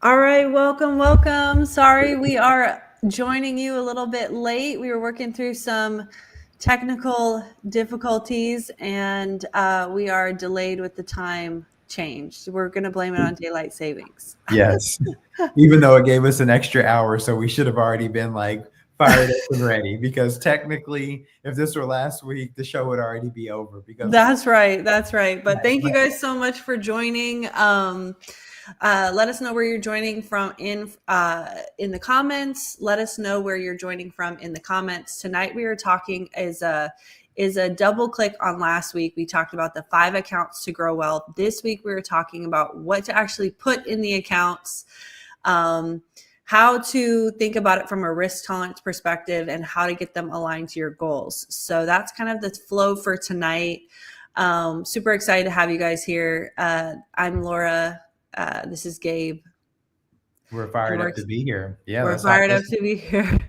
All right, welcome, welcome. Sorry, we are joining you a little bit late. We were working through some technical difficulties and we are delayed with the time change. We're going to blame it on daylight savings. Yes. Even though it gave us an extra hour, so we should have already been like fired up and ready because technically, if this were last week, the show would already be over because That's right. That's right. But thank you but guys so much for joining. Let us know where you're joining from in the comments. Let us know where you're joining from in the comments. Tonight we are talking is a double click on last week. We talked about the 5 accounts to grow wealth. This week we were talking about what to actually put in the accounts. How to think about it from a risk tolerance perspective and how to get them aligned to your goals. So that's kind of the flow for tonight. Super excited to have you guys here. I'm Laura. This is Gabe. we're fired up to be here. Yeah, We're fired up to be here.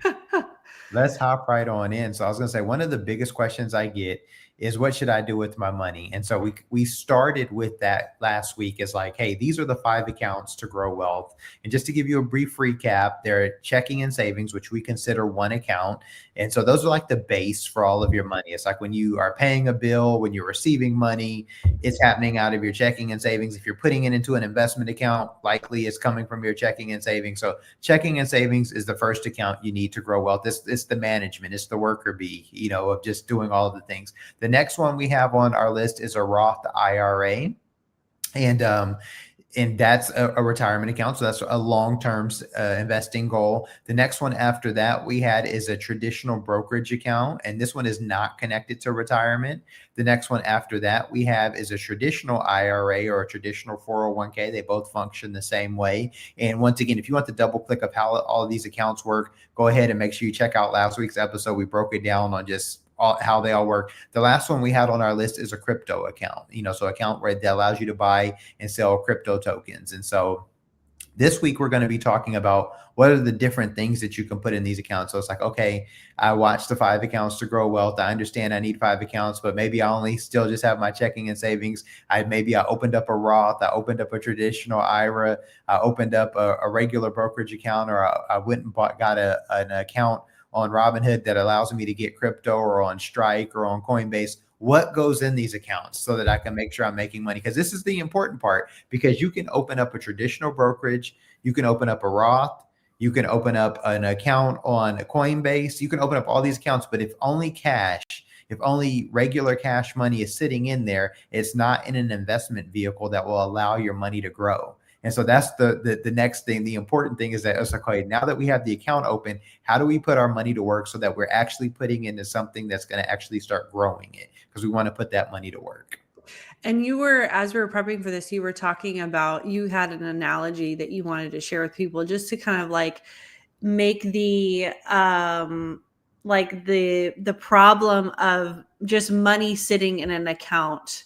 let's hop right on in. So I was going to say one of the biggest questions I get is what should I do with my money? And so we started with that last week is like, hey, these are the 5 accounts to grow wealth. And just to give you a brief recap, they're checking and savings, which we consider one account. And so those are like the base for all of your money. It's like when you are paying a bill, when you're receiving money, it's happening out of your checking and savings. If you're putting it into an investment account, likely it's coming from your checking and savings. So checking and savings is the first account you need to grow wealth. It's the management, it's the worker bee, of just doing all of the things. The next one we have on our list is a Roth IRA. And that's a retirement account. So that's a long-term investing goal. The next one after that we had is a traditional brokerage account. And this one is not connected to retirement. The next one after that we have is a traditional IRA or a traditional 401k. They both function the same way. And once again, if you want the double click of how all of these accounts work, go ahead and make sure you check out last week's episode. We broke it down on just how they all work. The last one we had on our list is a crypto account, so account where that allows you to buy and sell crypto tokens. And so this week we're going to be talking about what are the different things that you can put in these accounts. So it's like, okay, I watched the 5 accounts to grow wealth. I understand I need 5 accounts, but maybe I only still just have my checking and savings. Maybe I opened up a Roth, I opened up a traditional IRA, I opened up a regular brokerage account, or I went and got an account on Robinhood that allows me to get crypto, or on Strike, or on Coinbase. What goes in these accounts so that I can make sure I'm making money? Because this is the important part, because you can open up a traditional brokerage, you can open up a Roth, you can open up an account on Coinbase, you can open up all these accounts, but if only regular cash money is sitting in there, it's not in an investment vehicle that will allow your money to grow. And so that's the next thing. The important thing is that it's like, okay, now that we have the account open, how do we put our money to work so that we're actually putting into something that's going to actually start growing it? Because we want to put that money to work. And as we were prepping for this, you were talking about, you had an analogy that you wanted to share with people just to kind of like make the problem of just money sitting in an account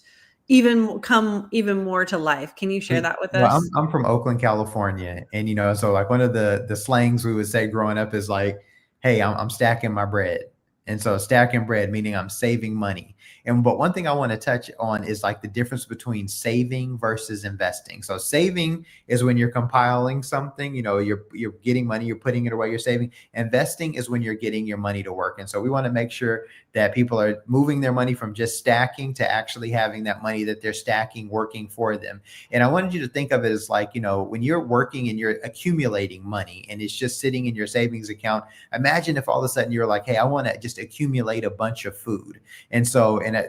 come even more to life. Can you share that with Well, us? I'm from Oakland, California, and so like one of the slangs we would say growing up is like, "Hey, I'm stacking my bread," and so stacking bread meaning I'm saving money. But one thing I want to touch on is like the difference between saving versus investing. So saving is when you're compiling something, you're getting money, you're putting it away, you're saving. Investing is when you're getting your money to work. And so we want to make sure that people are moving their money from just stacking to actually having that money that they're stacking working for them. And I wanted you to think of it as like, when you're working and you're accumulating money and it's just sitting in your savings account, imagine if all of a sudden you're like, hey, I want to just accumulate a bunch of food. And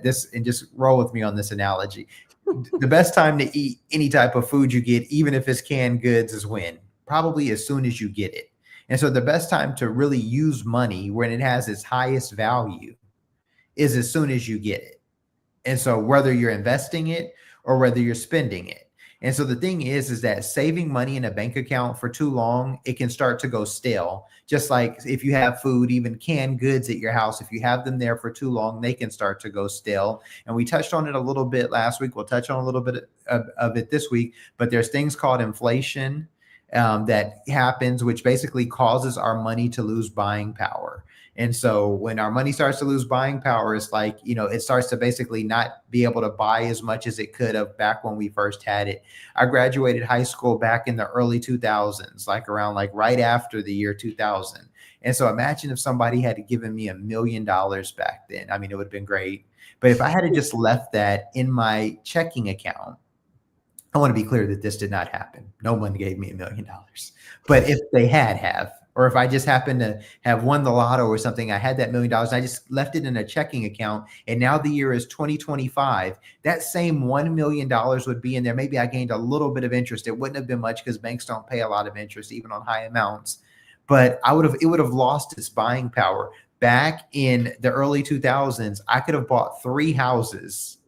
just roll with me on this analogy. The best time to eat any type of food you get, even if it's canned goods, is when? Probably as soon as you get it. And so the best time to really use money when it has its highest value is as soon as you get it. And so whether you're investing it or whether you're spending it. And so the thing is that saving money in a bank account for too long, it can start to go stale. Just like if you have food, even canned goods at your house, if you have them there for too long, they can start to go stale. And we touched on it a little bit last week. We'll touch on a little bit of it this week, but there's things called inflation that happens, which basically causes our money to lose buying power. And so when our money starts to lose buying power, it's like, it starts to basically not be able to buy as much as it could have back when we first had it. I graduated high school back in the early 2000s, like around like right after the year 2000. And so imagine if somebody had given me $1 million back then. I mean, it would have been great. But if I had just left that in my checking account, I want to be clear that this did not happen. No one gave me $1 million. But if they have, or if I just happened to have won the lotto or something, I had that $1 million, I just left it in a checking account. And now the year is 2025. That same $1 million would be in there. Maybe I gained a little bit of interest. It wouldn't have been much because banks don't pay a lot of interest, even on high amounts. But it would have lost its buying power. Back in the early 2000s, I could have bought 3 houses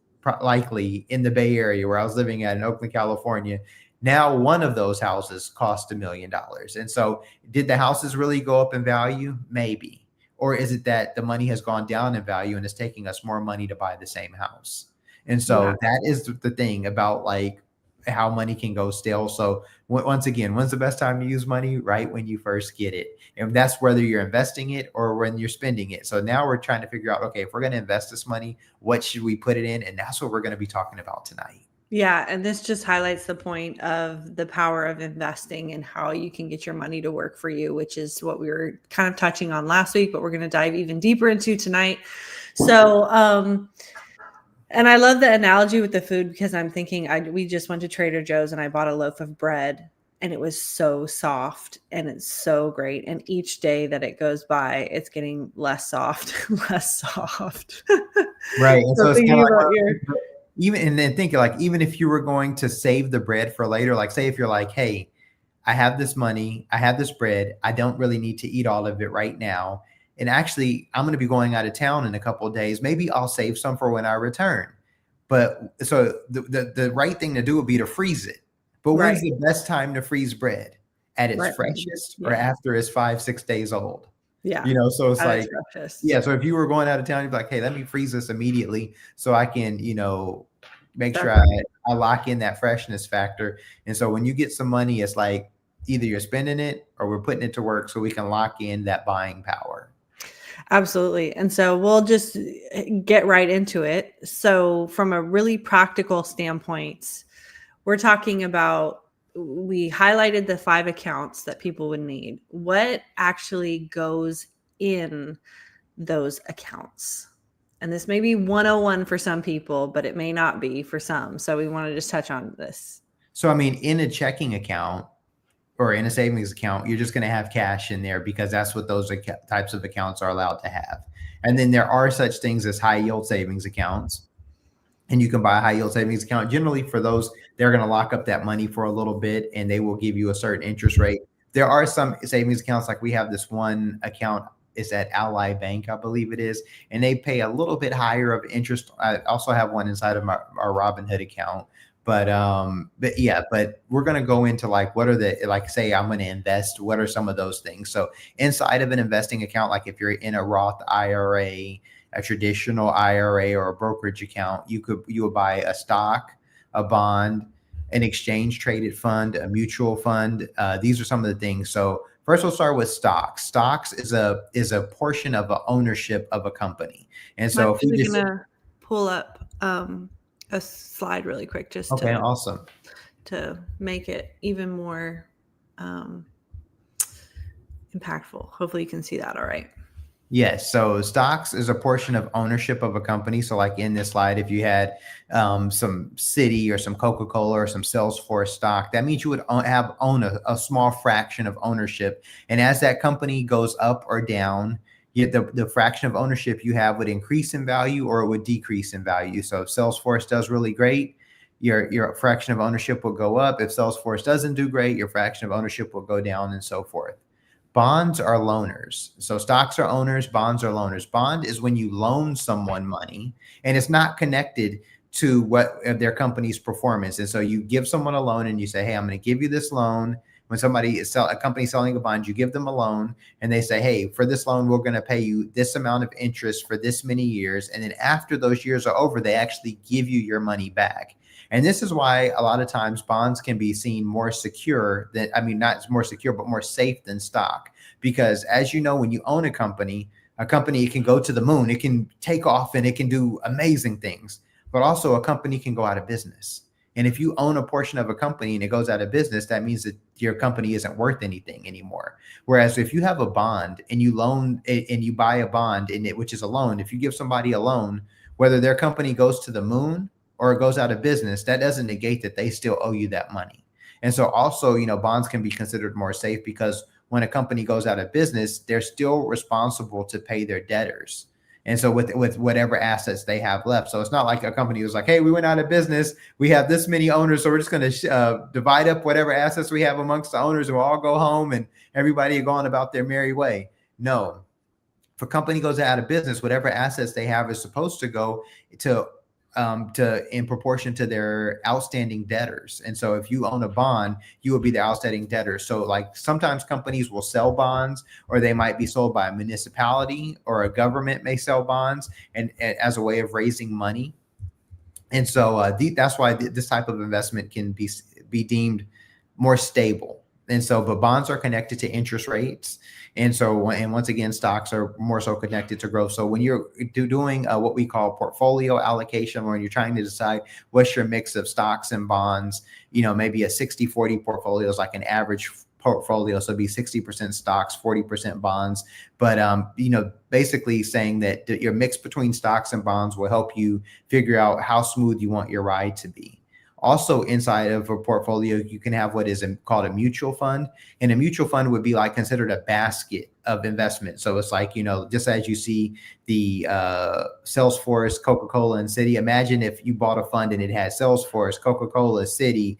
likely in the Bay Area where I was living at in Oakland, California. Now one of those houses cost $1 million. And so did the houses really go up in value? Maybe. Or is it that the money has gone down in value and it's taking us more money to buy the same house? And so that is the thing about like how money can go stale. So once again, when's the best time to use money? Right when you first get it. And that's whether you're investing it or when you're spending it. So now we're trying to figure out, okay, if we're going to invest this money, what should we put it in? And that's what we're going to be talking about tonight. Yeah. And this just highlights the point of the power of investing and how you can get your money to work for you, which is what we were kind of touching on last week, but we're going to dive even deeper into tonight. So, and I love the analogy with the food because I'm thinking we just went to Trader Joe's and I bought a loaf of bread and it was so soft and it's so great. And each day that it goes by, it's getting less soft, less soft. Right. And so it's kind of like, even if you were going to save the bread for later, like say if you're like, hey, I have this money, I have this bread, I don't really need to eat all of it right now. And actually, I'm going to be going out of town in a couple of days. Maybe I'll save some for when I return. But so the right thing to do would be to freeze it. But when's the best time to freeze bread? At its freshest or after it's 5-6 days old? Yeah. So it's like, so if you were going out of town, you'd be like, hey, let me freeze this immediately so I can, make sure I lock in that freshness factor. And so when you get some money, it's like either you're spending it or we're putting it to work so we can lock in that buying power. Absolutely. And so we'll just get right into it. So from a really practical standpoint, we're talking about, we highlighted the 5 accounts that people would need. What actually goes in those accounts? And this may be 101 for some people, but it may not be for some. So we want to just touch on this. So, I mean, in a checking account or in a savings account, you're just going to have cash in there because that's what those types of accounts are allowed to have. And then there are such things as high yield savings accounts. And you can buy a high yield savings account. Generally for those, they're going to lock up that money for a little bit and they will give you a certain interest rate. There are some savings accounts, like we have this one account, it's at Ally Bank, I believe it is. And they pay a little bit higher of interest. I also have one inside of our Robinhood account. But we're going to go into like, what are the, like, say I'm going to invest, what are some of those things? So inside of an investing account, like if you're in a Roth IRA, a traditional IRA or a brokerage account, you would buy a stock, a bond, an exchange traded fund, a mutual fund. These are some of the things. So first we'll start with stocks. Stocks is a portion of the ownership of a company. And so if we just pull up a slide really quick, just awesome, to make it even more impactful. Hopefully you can see that all right. Yes. So stocks is a portion of ownership of a company. So like in this slide, if you had some Citi or some Coca-Cola or some Salesforce stock, that means you would own a small fraction of ownership. And as that company goes up or down, the fraction of ownership you have would increase in value or it would decrease in value. So if Salesforce does really great, your fraction of ownership will go up. If Salesforce doesn't do great, your fraction of ownership will go down and so forth. Bonds are loaners. So stocks are owners, bonds are loaners. Bond is when you loan someone money and it's not connected to what their company's performance. And so you give someone a loan and you say, hey, I'm going to give you this loan. When a company selling a bond, you give them a loan and they say, hey, for this loan, we're going to pay you this amount of interest for this many years. And then after those years are over, they actually give you your money back. And this is why a lot of times bonds can be seen more secure than, not more secure, but more safe than stock. Because as you know, when you own a company, A company can go to the moon, it can take off, and it can do amazing things. But also a company can go out of business. And if you own a portion of a company and it goes out of business, that means that your company isn't worth anything anymore. Whereas if you have a bond and you loan and you buy a bond in it, which is a loan, if you give somebody a loan, whether their company goes to the moon or it goes out of business, that doesn't negate that they still owe you that money. And so also, bonds can be considered more safe because when a company goes out of business, they're still responsible to pay their debtors. And so with whatever assets they have left. So it's not like a company was like, hey, we went out of business, we have this many owners, so we're just going to divide up whatever assets we have amongst the owners and we'll all go home and everybody are going about their merry way. No. If a company goes out of business, whatever assets they have is supposed to go to in proportion to their outstanding debtors. And so if you own a bond, you will be the outstanding debtor. So like sometimes companies will sell bonds, or they might be sold by a municipality, or a government may sell bonds and as a way of raising money. And so that's why this type of investment can be deemed more stable. And so, but bonds are connected to interest rates. And so, and once again, stocks are more so connected to growth. So when you're doing what we call portfolio allocation, when you're trying to decide what's your mix of stocks and bonds, maybe a 60-40 portfolio is like an average portfolio. So it'd be 60% stocks, 40% bonds. But, basically saying that your mix between stocks and bonds will help you figure out how smooth you want your ride to be. Also inside of a portfolio, you can have what is called a mutual fund. And a mutual fund would be like considered a basket of investment. So it's like, just as you see the Salesforce, Coca-Cola, and Citi, imagine if you bought a fund and it had Salesforce, Coca-Cola, Citi,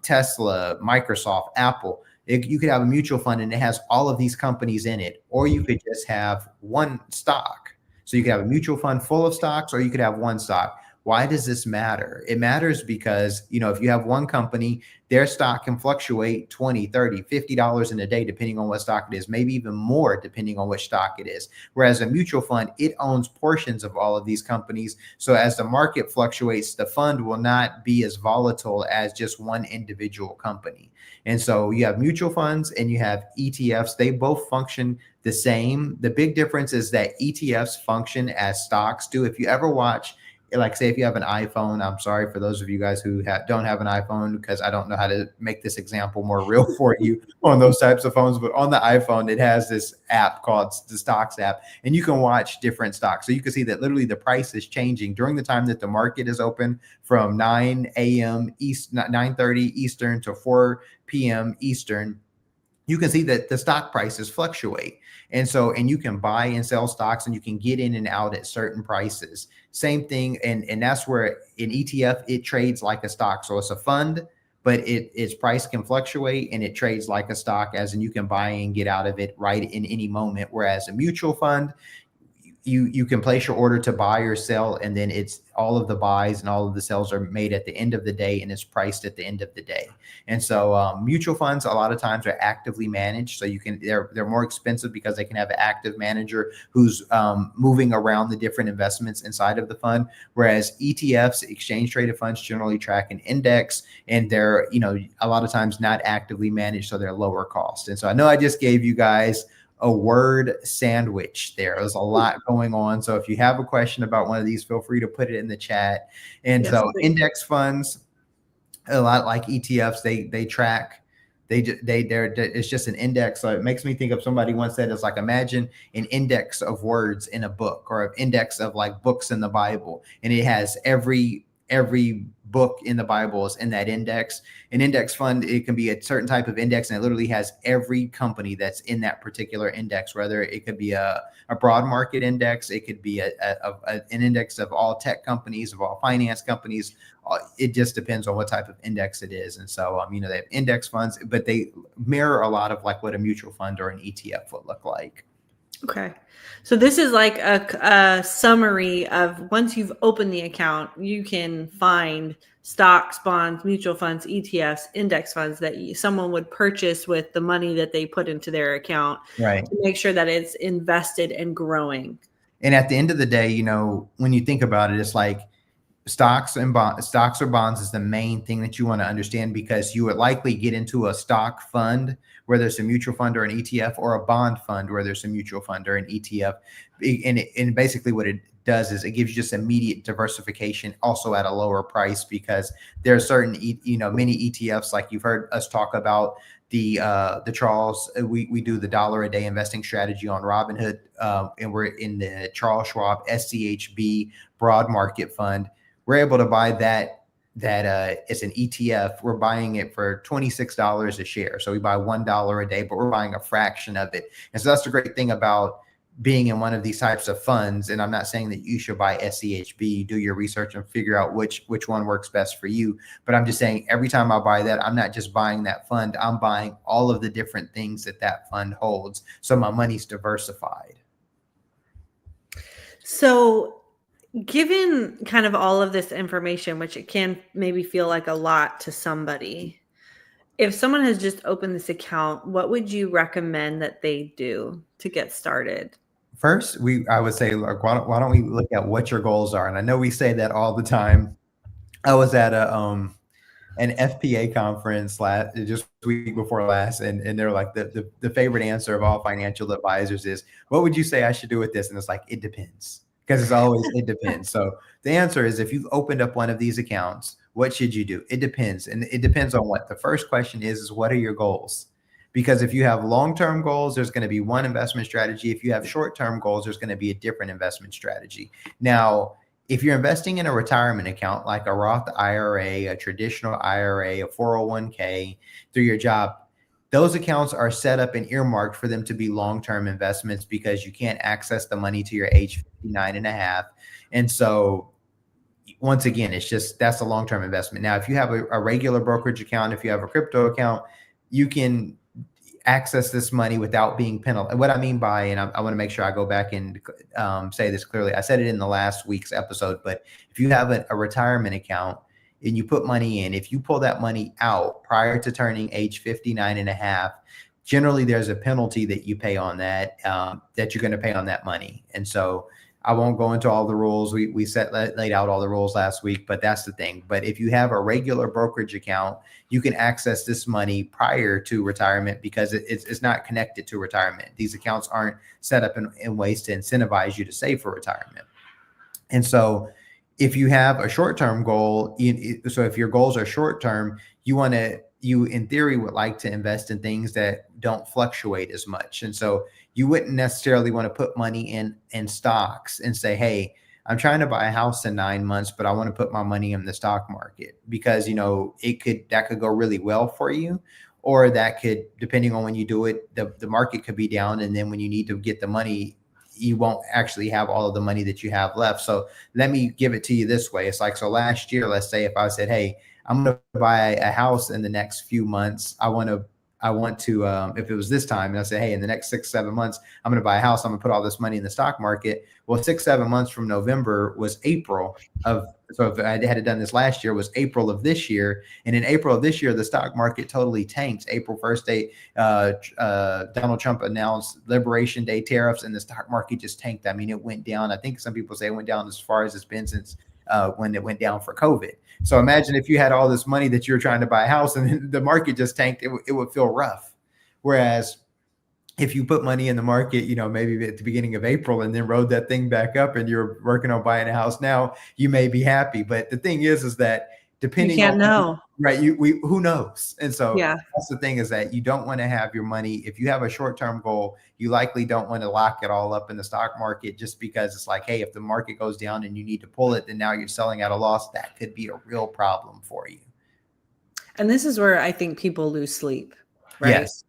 Tesla, Microsoft, Apple. You could have a mutual fund and it has all of these companies in it, or you could just have one stock. So you could have a mutual fund full of stocks, or you could have one stock. Why does this matter? It matters because, if you have one company, their stock can fluctuate $20, $30, $50 in a day, depending on what stock it is, maybe even more depending on which stock it is. Whereas a mutual fund, it owns portions of all of these companies. So as the market fluctuates, the fund will not be as volatile as just one individual company. And so you have mutual funds and you have ETFs. They both function the same. The big difference is that ETFs function as stocks do. If you ever watch, like say if you have an iPhone, I'm sorry for those of you guys who don't have an iPhone, because I don't know how to make this example more real for you on those types of phones, but on the iPhone, it has this app called the Stocks app, and you can watch different stocks. So you can see that literally the price is changing during the time that the market is open, from 9 a.m. East, 9:30 Eastern to 4 p.m. Eastern. You can see that the stock prices fluctuate. And you can buy and sell stocks, and you can get in and out at certain prices. Same thing. And that's where an ETF, it trades like a stock. So it's a fund, but its price can fluctuate and it trades like a stock, as in you can buy and get out of it right in any moment. Whereas a mutual fund, you can place your order to buy or sell, and then it's all of the buys and all of the sells are made at the end of the day, and it's priced at the end of the day. And so mutual funds a lot of times are actively managed, so they're more expensive because they can have an active manager who's moving around the different investments inside of the fund. Whereas ETFs, exchange traded funds, generally track an index, and they're a lot of times not actively managed, so they're lower cost. And so I know I just gave you guys a word sandwich there. There's a lot going on. So if you have a question about one of these, feel free to put it in the chat. And so index funds, a lot like ETFs, they track, it's just an index. So it makes me think of, somebody once said, it's like, imagine an index of words in a book, or an index of like books in the Bible. And it has every book in the Bible is in that index. An index fund, it can be a certain type of index, and it literally has every company that's in that particular index, whether it could be a broad market index, it could be an index of all tech companies, of all finance companies. It just depends on what type of index it is. And so, they have index funds, but they mirror a lot of like what a mutual fund or an ETF would look like. Okay. So this is like a summary of, once you've opened the account, you can find stocks, bonds, mutual funds, ETFs, index funds that someone would purchase with the money that they put into their account, right, to make sure that it's invested and growing. And at the end of the day, when you think about it, it's like, stocks or bonds is the main thing that you want to understand, because you would likely get into a stock fund where there's a mutual fund or an ETF, or a bond fund where there's a mutual fund or an ETF. And basically what it does is it gives you just immediate diversification, also at a lower price, because there are certain, many ETFs, like you've heard us talk about the Charles, we do the $1 a day investing strategy on Robinhood, and we're in the Charles Schwab SCHB broad market fund. We're able to buy that it's an ETF. We're buying it for $26 a share. So we buy $1 a day, but we're buying a fraction of it. And so that's the great thing about being in one of these types of funds. And I'm not saying that you should buy SCHB, do your research and figure out which one works best for you. But I'm just saying, every time I buy that, I'm not just buying that fund, I'm buying all of the different things that fund holds. So my money's diversified. So given kind of all of this information, which it can maybe feel like a lot to somebody, if someone has just opened this account, what would you recommend that they do to get started? First, I would say, like, why don't we look at what your goals are? And I know we say that all the time. I was at an FPA conference just week before last, and they're like, the favorite answer of all financial advisors is, what would you say I should do with this? And it's like, it depends, because it's always it depends. So the answer is, if you've opened up one of these accounts, what should you do? It depends, and it depends on what. The first question is what are your goals? Because if you have long-term goals, there's going to be one investment strategy. If you have short-term goals, there's going to be a different investment strategy. Now, if you're investing in a retirement account like a Roth IRA, a traditional IRA, a 401k through your job, those accounts are set up and earmarked for them to be long-term investments, because you can't access the money to your age 59 and a half. And so once again, that's a long-term investment. Now, if you have a regular brokerage account, if you have a crypto account, you can access this money without being penalized. And what I mean by, and I want to make sure I go back and say this clearly. I said it in the last week's episode, but if you have a retirement account and you put money in, if you pull that money out prior to turning age 59 and a half, generally there's a penalty that you pay on that, that you're going to pay on that money. And so I won't go into all the rules. We laid out all the rules last week, but that's the thing. But if you have a regular brokerage account, you can access this money prior to retirement, because it's not connected to retirement. These accounts aren't set up in ways to incentivize you to save for retirement. And so if you have a short-term goal, so if your goals are short-term, you in theory would like to invest in things that don't fluctuate as much. And so you wouldn't necessarily want to put money in stocks and say, hey, I'm trying to buy a house in 9 months, but I want to put my money in the stock market, because, that could go really well for you, or that could, depending on when you do it, the market could be down. And then when you need to get the money, you won't actually have all of the money that you have left. So let me give it to you this way. It's like, so last year, let's say if I said, hey, I'm going to buy a house in the next few months. I want to, if it was this time and I say, hey, in the next 6-7 months, I'm going to buy a house, I'm going to put all this money in the stock market. Well, 6-7 months from November was April so if I had done this last year, was April of this year. And in April of this year, the stock market totally tanked. April 1st day, Donald Trump announced Liberation Day tariffs, and the stock market just tanked. I mean, it went down. I think some people say it went down as far as it's been since when it went down for COVID. So imagine if you had all this money that you were trying to buy a house and the market just tanked, it would feel rough. Whereas if you put money in the market, maybe at the beginning of April and then rode that thing back up and you're working on buying a house now, you may be happy. But the thing is that depending you can't know. Right. Who knows? And so yeah, that's the thing, is that you don't want to have your money. If you have a short-term goal, you likely don't want to lock it all up in the stock market, just because it's like, hey, if the market goes down and you need to pull it, then now you're selling at a loss. That could be a real problem for you. And this is where I think people lose sleep, right? Yes.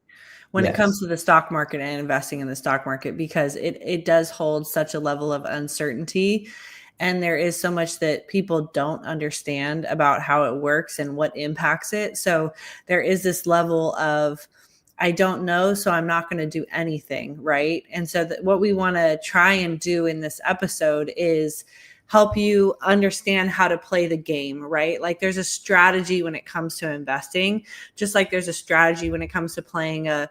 When it comes to the stock market and investing in the stock market, because it does hold such a level of uncertainty. And there is so much that people don't understand about how it works and what impacts it. So there is this level of, I don't know, so I'm not going to do anything, right? And so what we want to try and do in this episode is help you understand how to play the game, right? Like there's a strategy when it comes to investing, just like there's a strategy when it comes to playing a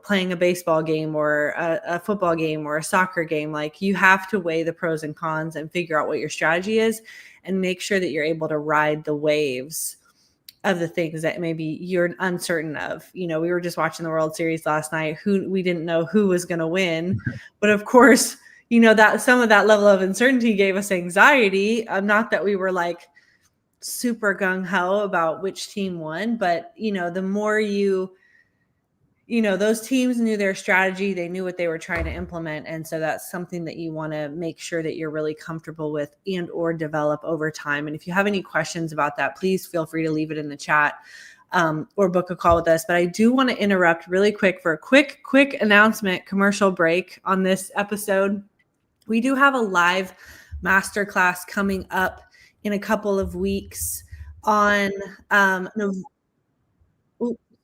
playing a baseball game or a football game or a soccer game. Like, you have to weigh the pros and cons and figure out what your strategy is and make sure that you're able to ride the waves of the things that maybe you're uncertain of. We were just watching the World Series last night. We didn't know who was going to win, but of course, that some of that level of uncertainty gave us anxiety. Not that we were like super gung-ho about which team won, but the more those teams knew their strategy, they knew what they were trying to implement. And so that's something that you want to make sure that you're really comfortable with and or develop over time. And if you have any questions about that, please feel free to leave it in the chat or book a call with us. But I do want to interrupt really quick for a quick announcement, commercial break on this episode. We do have a live masterclass coming up in a couple of weeks on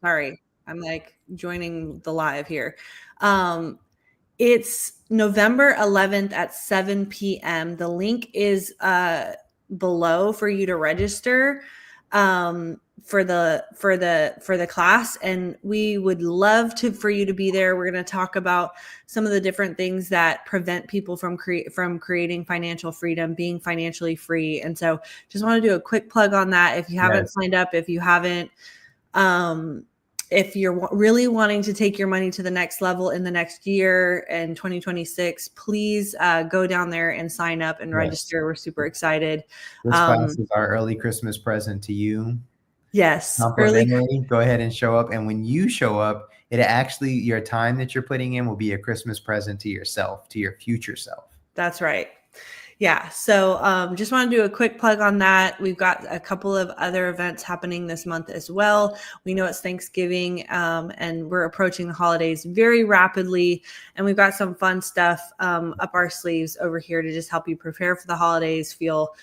sorry. I'm like joining the live here. It's November 11th at 7 p.m. The link is below for you to register for the class, and we would love for you to be there. We're going to talk about some of the different things that prevent people from creating financial freedom, being financially free. And so just want to do a quick plug on that. If you haven't signed up, if you haven't if you're really wanting to take your money to the next level in the next year in 2026, please go down there and sign up and register. We're super excited. This class is our early Christmas present to you. Yes. Complimentary. Go ahead and show up. And when you show up, your time that you're putting in will be a Christmas present to yourself, to your future self. That's right. Yeah. So just want to do a quick plug on that. We've got a couple of other events happening this month as well. We know it's Thanksgiving and we're approaching the holidays very rapidly. And we've got some fun stuff up our sleeves over here to just help you prepare for the holidays, feel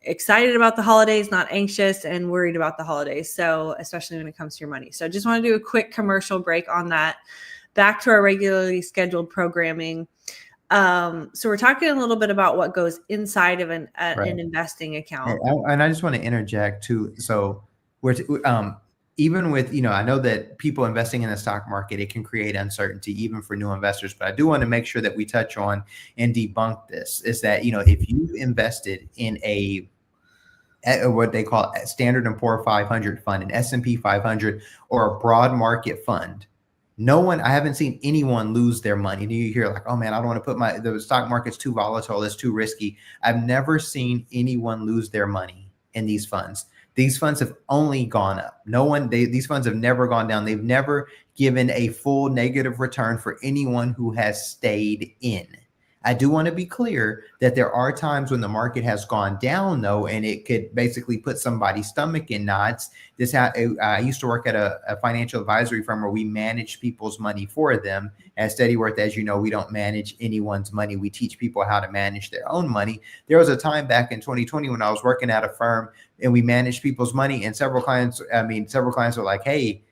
excited about the holidays, not anxious and worried about the holidays. So especially when it comes to your money. So just want to do a quick commercial break on that. Back to our regularly scheduled programming. So we're talking a little bit about what goes inside of an investing account. And I just want to interject too. So even with, I know that people investing in the stock market, it can create uncertainty even for new investors, but I do want to make sure that we touch on and debunk this is that, if you've invested in what they call a Standard & Poor 500 fund, an S&P 500 or a broad market fund, I haven't seen anyone lose their money. You hear like, oh man, I don't want to put the stock market's too volatile. It's too risky. I've never seen anyone lose their money in these funds. These funds have only gone up. These funds have never gone down. They've never given a full negative return for anyone who has stayed in. I do want to be clear that there are times when the market has gone down though, and it could basically put somebody's stomach in knots. I used to work at a financial advisory firm where we manage people's money for them. At Steadyworth, as you know, we don't manage anyone's money. We teach people how to manage their own money. There was a time back in 2020 when I was working at a firm and we managed people's money, and several clients were like, hey,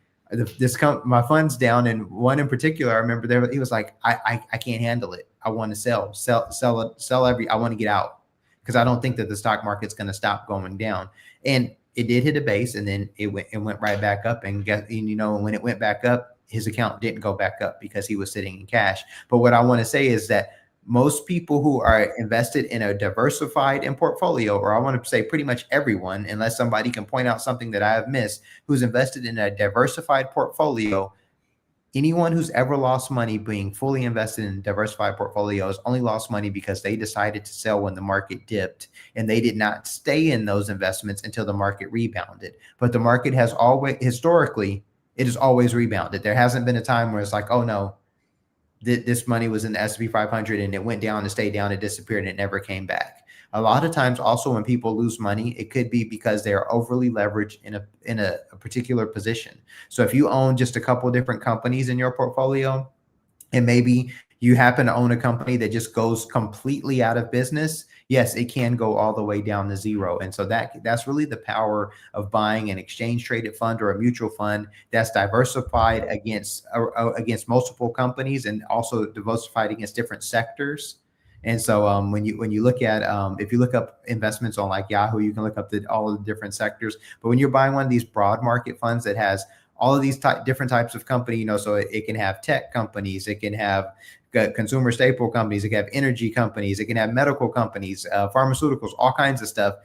my fund's down. And one in particular, I remember he was like, I can't handle it. I want to sell it, I want to get out because I don't think that the stock market's going to stop going down. And it did hit a base, and then it went right back up. And when it went back up, his account didn't go back up because he was sitting in cash. But what I want to say is that most people who are invested in a diversified portfolio, or I want to say pretty much everyone, unless somebody can point out something that I have missed, who's invested in a diversified portfolio, anyone who's ever lost money being fully invested in diversified portfolios only lost money because they decided to sell when the market dipped, and they did not stay in those investments until the market rebounded. But the market has always, historically, it has always rebounded. There hasn't been a time where it's like, oh no, this money was in the S&P 500 and it went down and stayed down, it disappeared, and it never came back. A lot of times also when people lose money, it could be because they are overly leveraged in a particular position. So if you own just a couple of different companies in your portfolio, and maybe you happen to own a company that just goes completely out of business, yes, it can go all the way down to zero. And so that's really the power of buying an exchange traded fund or a mutual fund that's diversified against multiple companies and also diversified against different sectors. And so when you look at, if you look up investments on like Yahoo, you can look up all of the different sectors. But when you're buying one of these broad market funds that has all of these different types of company, so it can have tech companies, it can have consumer staple companies, it can have energy companies, it can have medical companies, pharmaceuticals, all kinds of stuff.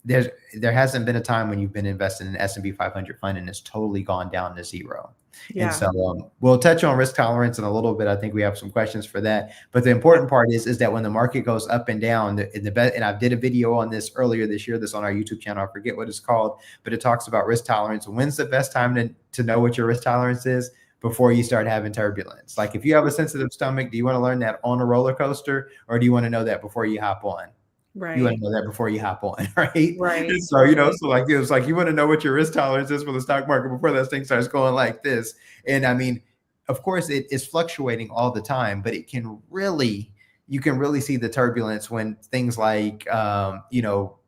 There hasn't been a time when you've been invested in an S&P 500 fund and it's totally gone down to zero. Yeah. And so we'll touch on risk tolerance in a little bit. I think we have some questions for that. But the important part is that when the market goes up and down, and I did a video on this earlier this year, this on our YouTube channel, I forget what it's called, but it talks about risk tolerance. When's the best time to know what your risk tolerance is? Before you start having turbulence. Like if you have a sensitive stomach, do you want to learn that on a roller coaster, or do you want to know that before you hop on? Right. You want to know that before you hop on, right? Right. So, so like, it's like you want to know what your risk tolerance is for the stock market before that thing starts going like this. And I mean, of course, it is fluctuating all the time, but you can really see the turbulence when things like,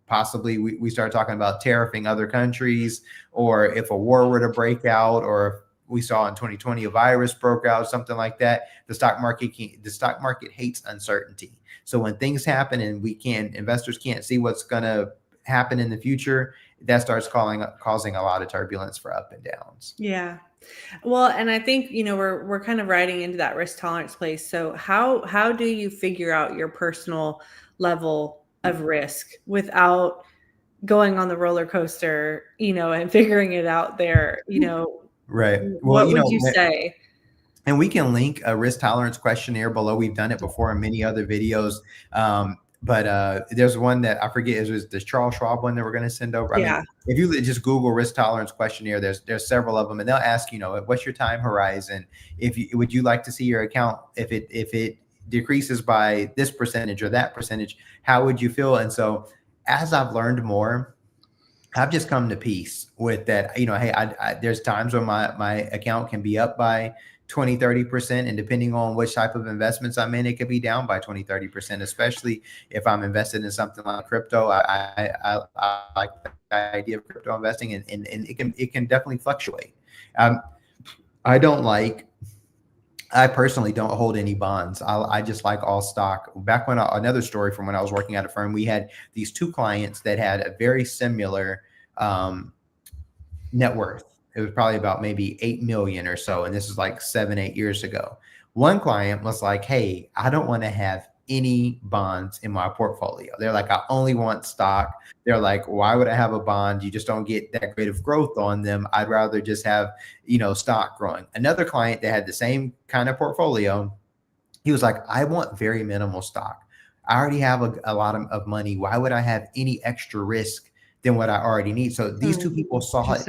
possibly we start talking about tariffing other countries, or if a war were to break out, or if we saw in 2020 a virus broke out, something like that. The stock market hates uncertainty. So when things happen and investors can't see what's going to happen in the future, that starts causing a lot of turbulence for up and downs. Yeah. Well, and I think, we're kind of riding into that risk tolerance place. So how do you figure out your personal level of risk without going on the roller coaster, and figuring it out there, Right. What would you say? And we can link a risk tolerance questionnaire below. We've done it before in many other videos. But there's one that I forget, is the Charles Schwab one that we're going to send over. Yeah. I mean, if you just Google risk tolerance questionnaire, there's several of them, and they'll ask, what's your time horizon? Would you like to see your account, if it decreases by this percentage or that percentage, how would you feel? And so as I've learned more, I've just come to peace with that. Hey, there's times when my account can be up by 20, 30%. And depending on which type of investments I'm in, it could be down by 20, 30%, especially if I'm invested in something like crypto. I like the idea of crypto investing, and it can definitely fluctuate. I personally don't hold any bonds. I just like all stock. Back when another story from when I was working at a firm, we had these two clients that had a very similar net worth. It was probably about maybe 8 million or so. And this is like 7-8 years ago. One client was like, hey, I don't want to have any bonds in my portfolio. They're like, I only want stock. They're like, why would I have a bond? You just don't get that great of growth on them. I'd rather just have, stock growing. Another client that had the same kind of portfolio, he was like, I want very minimal stock. I already have a lot of money. Why would I have any extra risk than what I already need? So these two people saw it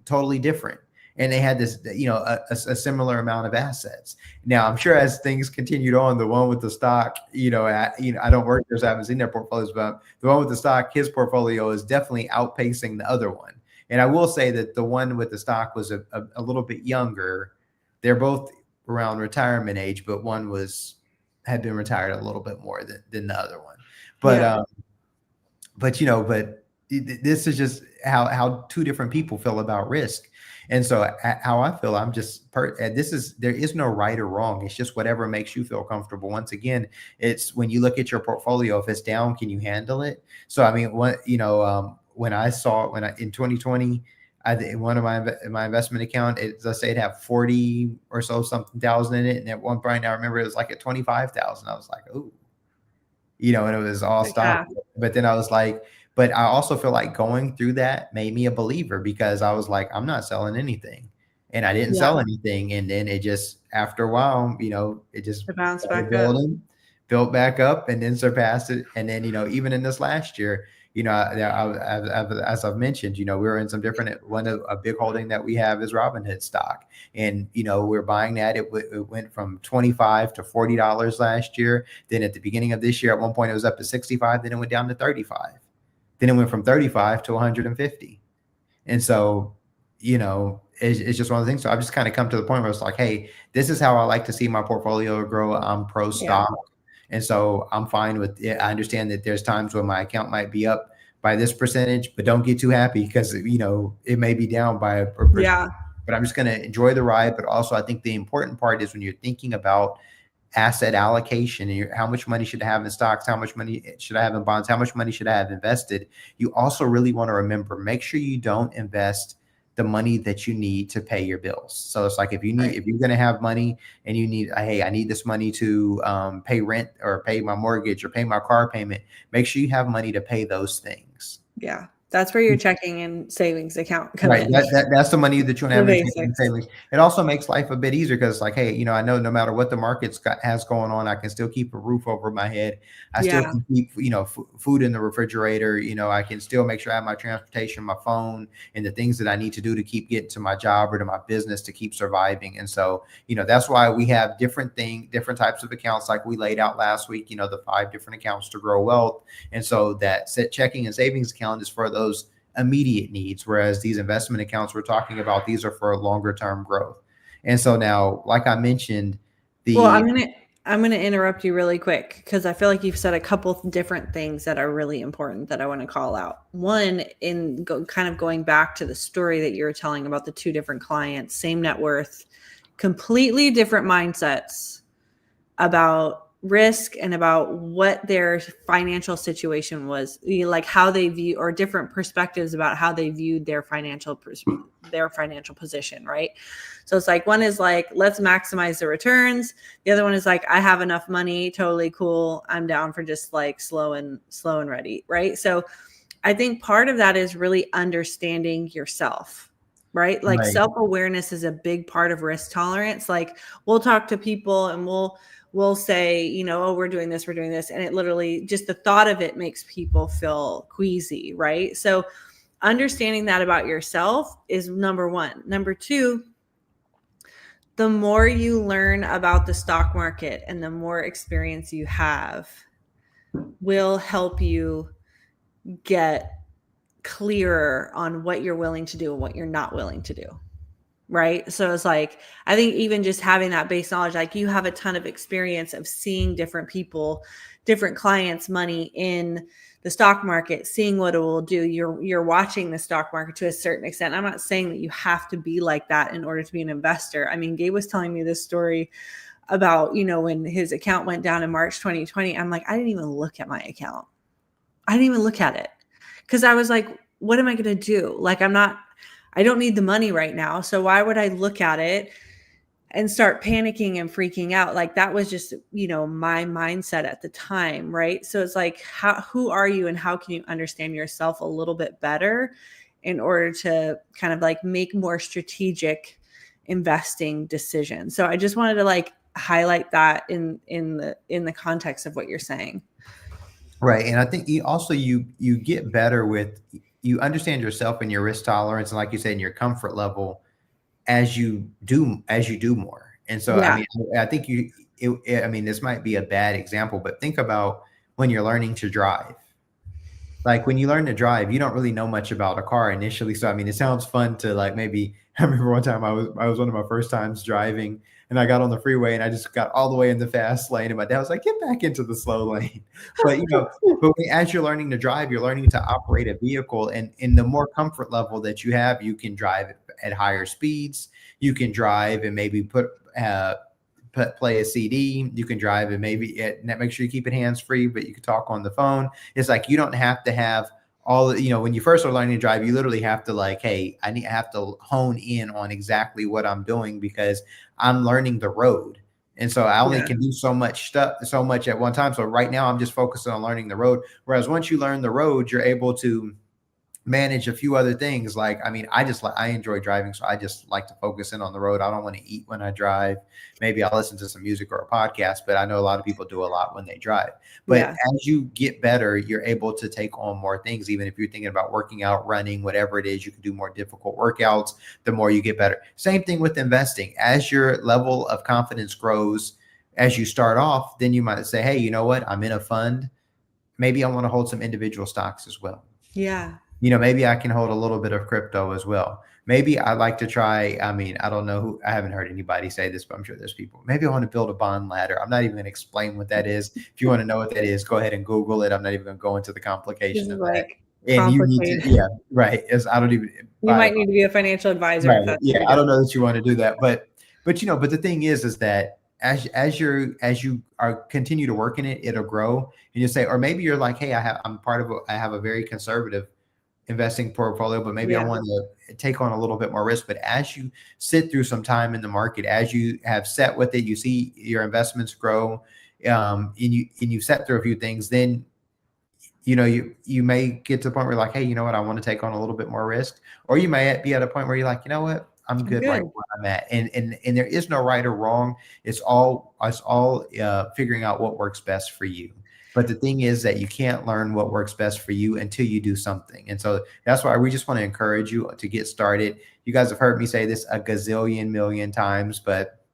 totally different. And they had this, a similar amount of assets. Now, I'm sure as things continued on, the one with the stock, I don't work there, so I haven't seen their portfolios, but the one with the stock, his portfolio is definitely outpacing the other one. And I will say that the one with the stock was a little bit younger. They're both around retirement age, but one had been retired a little bit more than the other one. But this is just how two different people feel about risk. And so how I feel, there is no right or wrong. It's just whatever makes you feel comfortable. Once again, it's when you look at your portfolio, if it's down, can you handle it? So, I mean, when in 2020, one of my investment account, let's say it had 40 or so something thousand in it. And at one point I remember it was like at 25,000. I was like, ooh, and it was all stock. But then I was like, but I also feel like going through that made me a believer, because I was like, I'm not selling anything. And I didn't sell anything. And then it just, after a while, it just bounced back built back up and then surpassed it. And then, even in this last year, as I've mentioned, we were in some different, a big holding that we have is Robinhood stock. And, we're buying that. It went from $25 to $40 last year. Then at the beginning of this year, at one point it was up to 65. Then it went down to 35. Then it went from 35 to 150. And so, it's just one of the things. So I've just kind of come to the point where it's like, hey, this is how I like to see my portfolio grow. I'm pro stock. And so I'm fine with it. I understand that there's times when my account might be up by this percentage, but don't get too happy, because, it may be down by a percent. Yeah. But I'm just going to enjoy the ride. But also I think the important part is when you're thinking about asset allocation and how much money should I have in stocks, how much money should I have in bonds, how much money should I have invested, you also really want to remember, make sure you don't invest the money that you need to pay your bills. So it's like if you're going to have money and you need, hey, I need this money to pay rent or pay my mortgage or pay my car payment, make sure you have money to pay those things. Yeah. That's where your checking and savings account come Right. in. That's the money that you want to The have in checking and basics. savings. It also makes life a bit easier because, like, hey, I know no matter what the has going on, I can still keep a roof over my head. I still Yeah. can keep, food in the refrigerator. I can still make sure I have my transportation, my phone, and the things that I need to do to keep getting to my job or to my business to keep surviving. And so, that's why we have different types of accounts, like we laid out last week. The 5 different accounts to grow wealth. And so that checking and savings account is for those immediate needs, whereas these investment accounts we're talking about, these are for longer term growth. And so now, like I mentioned, Well, I'm gonna interrupt you really quick because I feel like you've said a couple different things that are really important that I want to call out. One, kind of going back to the story that you were telling about the 2 different clients, same net worth, completely different mindsets about risk and about what their financial situation was, like how they view, or different perspectives about how they viewed their financial position, right? So it's like, one is like, let's maximize the returns. The other one is like, I have enough money, totally cool, I'm down for just like slow and ready, right? So I think part of that is really understanding yourself, right? Like right, self-awareness is a big part of risk tolerance. Like we'll talk to people and we'll say, oh, we're doing this. And it literally, just the thought of it makes people feel queasy, right? So understanding that about yourself is number 1. Number 2, the more you learn about the stock market and the more experience you have will help you get clearer on what you're willing to do and what you're not willing to do. Right. So it's like, I think even just having that base knowledge, like you have a ton of experience of seeing different people, different clients' money in the stock market, seeing what it will do. You're watching the stock market to a certain extent. I'm not saying that you have to be like that in order to be an investor. I mean, Gabe was telling me this story about, when his account went down in March 2020. I'm like, I didn't even look at my account. I didn't even look at it because I was like, what am I going to do? Like, I don't need the money right now. So why would I look at it and start panicking and freaking out? Like that was just, my mindset at the time. Right. So it's like, who are you and how can you understand yourself a little bit better in order to kind of like make more strategic investing decisions? So I just wanted to like highlight that in the context of what you're saying. right. And I think you get better with, you understand yourself and your risk tolerance, and like you said, in your comfort level as you do more. And so, Yeah. I think this might be a bad example, but think about when you're learning to drive. Like when you learn to drive, you don't really know much about a car initially. So, it sounds fun to like, maybe I remember one time I was one of my first times driving, and I got on the freeway and I just got all the way in the fast lane, and my dad was like, get back into the slow lane. But, as you're learning to drive, you're learning to operate a vehicle, and in the more comfort level that you have, you can drive at higher speeds. You can drive and maybe play a CD. You can drive and make sure you keep it hands free, but you can talk on the phone. It's like, you don't have to have all, when you first are learning to drive, you literally have to like, hey, I have to hone in on exactly what I'm doing because I'm learning the road. And so I only can do so much at one time. So right now I'm just focusing on learning the road. Whereas once you learn the road, you're able to manage a few other things. Like, I enjoy driving, so I just like to focus in on the road. I don't want to eat when I drive. Maybe I'll listen to some music or a podcast, but I know a lot of people do a lot when they drive. But as you get better, you're able to take on more things. Even if you're thinking about working out, running, whatever it is, you can do more difficult workouts the more you get better. Same thing with investing. As your level of confidence grows, as you start off, then you might say, hey, you know what? I'm in a fund. Maybe I want to hold some individual stocks as well. Yeah. Maybe I can hold a little bit of crypto as well. Maybe I'd like to try, I don't know I haven't heard anybody say this, but I'm sure there's people. Maybe I want to build a bond ladder. I'm not even going to explain what that is. If you want to know what that is, go ahead and Google it. I'm not even going to go into the complication of that. And you need to, Complicated. right. I don't even. You might need to be a financial advisor. Right. If that's Yeah. I don't know that you want to do that, but the thing is that as you are continue to work in it, it'll grow, and you say, or maybe you're like, hey, I have a very conservative investing portfolio, but maybe I Yeah. want to take on a little bit more risk. But as you sit through some time in the market, as you have set with it, you see your investments grow, and you set through a few things, then you may get to the point where you're like, hey, you know what, I want to take on a little bit more risk. Or you may be at a point where you're like, you know what, I'm I'm good right good. where I'm at. And there is no right or wrong. It's all figuring out what works best for you. But the thing is that you can't learn what works best for you until you do something. And so that's why we just want to encourage you to get started. You guys have heard me say this a gazillion million times, but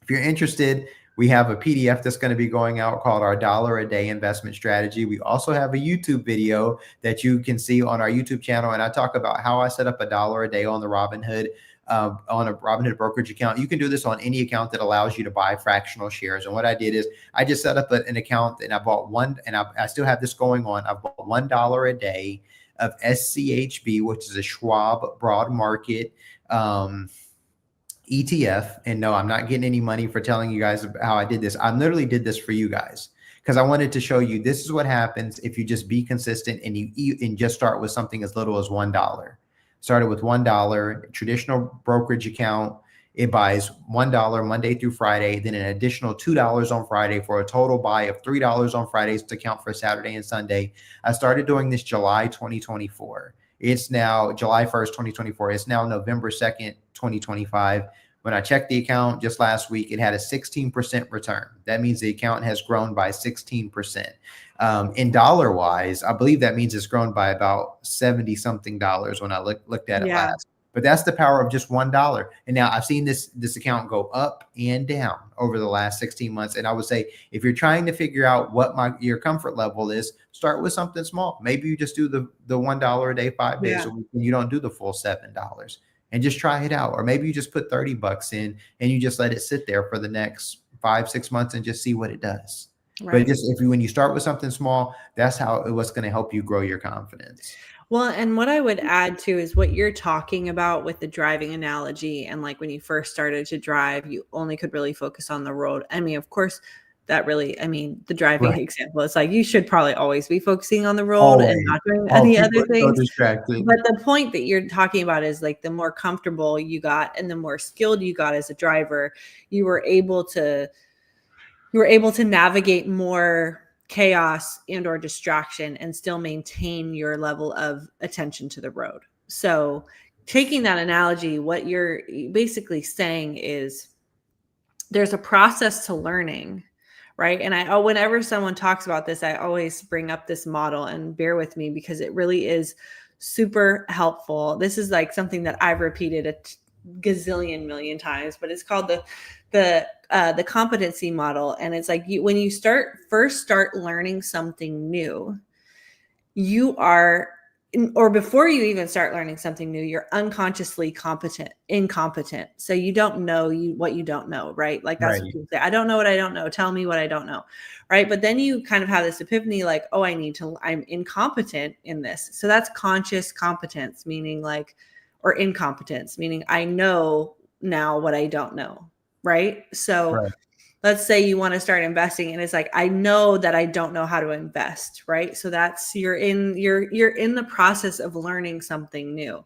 if you're interested, we have a PDF that's going to be going out called our $1 a day investment strategy. We also have a YouTube video that you can see on our YouTube channel. And I talk about how I set up $1 a day on the Robinhood, on a Robinhood brokerage account. You can do this on any account that allows you to buy fractional shares. And what I did is I just set up an account and I bought one, and I still have this going on. I bought $1 a day of SCHB, which is a Schwab broad market ETF. And no, I'm not getting any money for telling you guys how I did this. I literally did this for you guys because I wanted to show you this is what happens if you just be consistent and you just start with something as little as $1. Started with $1, traditional brokerage account. It buys $1 Monday through Friday, then an additional $2 on Friday for a total buy of $3 on Fridays to count for Saturday and Sunday. I started doing this July 2024. It's now July 1st, 2024. It's now November 2nd, 2025. When I checked the account just last week, it had a 16% return. That means the account has grown by 16%. In dollar wise, I believe that means it's grown by about 70 something dollars when I looked at it Yeah. last. But that's the power of just $1. And now I've seen this account go up and down over the last 16 months. And I would say, if you're trying to figure out what your comfort level is, start with something small. Maybe you just do the $1 a day, 5 days a week, and you don't do the full $7, and just try it out. Or maybe you just put 30 bucks in and you just let it sit there for the next 5-6 months and just see what it does. Right. But just when you start with something small, that's what's going to help you grow your confidence. Well, and what I would add too is what you're talking about with the driving analogy. And like when you first started to drive, you only could really focus on the road. I mean, of course, the driving Right. example, it's like you should probably always be focusing on the road Always. and not doing Oh, any people other are so things. distracted. But the point that you're talking about is like the more comfortable you got and the more skilled you got as a driver, you were able to navigate more chaos and or distraction and still maintain your level of attention to the road. So taking that analogy, what you're basically saying is there's a process to learning, right? And whenever someone talks about this, I always bring up this model, and bear with me because it really is super helpful. This is like something that I've repeated a gazillion million times, but it's called the competency model. And it's like when you first start learning something new, you are, or before you even start learning something new, you're unconsciously incompetent. So you don't know what you don't know, right? Like that's what people say. I don't know what I don't know. Tell me what I don't know. Right. But then you kind of have this epiphany like, oh, I'm incompetent in this. So that's conscious competence, meaning like, or incompetence, meaning I know now what I don't know. Right. So let's say you want to start investing and it's like, I know that I don't know how to invest, right? So that's, you're in the process of learning something new.